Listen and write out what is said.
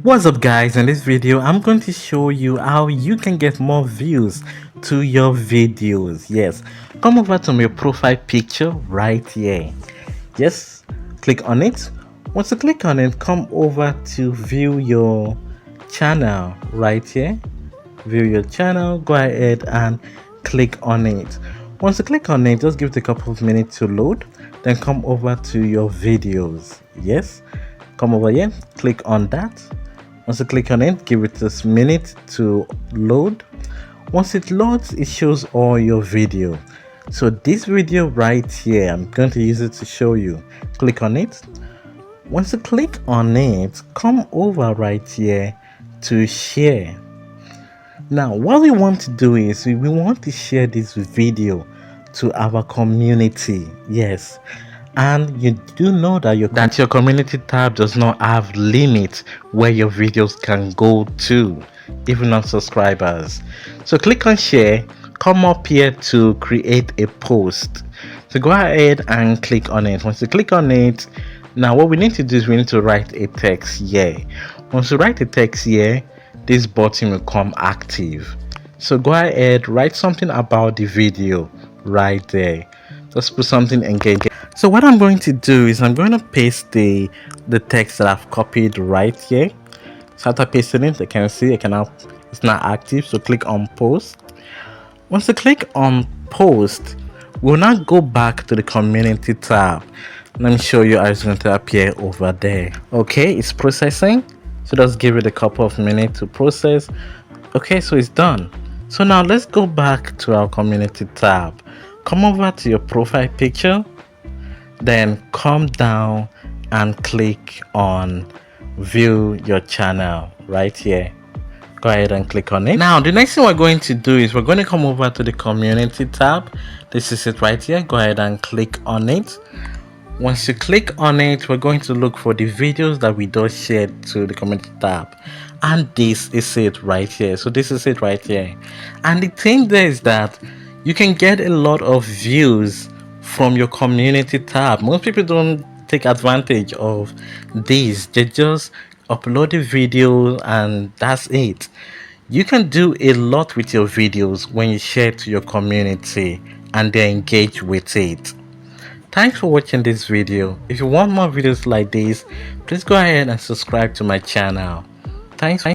What's up guys, in this video I'm going to show you how you can get more views to your videos. Yes, come over to my profile picture right here. Yes, click on it. Once you click on it, come over to view your channel right here. View your channel, go ahead and click on it. Once you click on it, just give it a couple of minutes to load, then come over to your videos. Yes, come over here, click on that. Once you click on it, give it a minute to load. Once it loads, it shows all your video. So this video right here, I'm going to use it to show you. Click on it. Once you click on it, come over right here to share. Now what we want to do is we want to share this video to our community. Yes, and you do know that your community tab does not have limit where your videos can go to, even on subscribers. So click on share, come up here to create a post. So go ahead and click on it. Once you click on it, now what we need to do is we need to write a text here. Once you write a text here, this button will come active. So go ahead, write something about the video right there. Just put something engaging. So what I'm going to do is I'm going to paste the text that I've copied right here. So after pasting it, you can see it's not active. So click on post. Once you click on post, we'll now go back to the community tab. Let me show you how it's going to appear over there. Okay, it's processing. So just give it a couple of minutes to process. Okay, so it's done. So now let's go back to our community tab. Come over to your profile picture, then come down and click on view your channel right here. Go ahead and click on it. Now the next thing we're going to do is we're going to come over to the community tab. This is it right here. Go ahead and click on it. Once you click on it, we're going to look for the videos that we just shared to the community tab, and this is it right here. So this is it right here, and the thing there is that you can get a lot of views from your community tab. Most people don't take advantage of this. They just upload the video and that's it. You can do a lot with your videos when you share to your community and they engage with it. Thanks for watching this video. If you want more videos like this, please go ahead and subscribe to my channel. Thanks.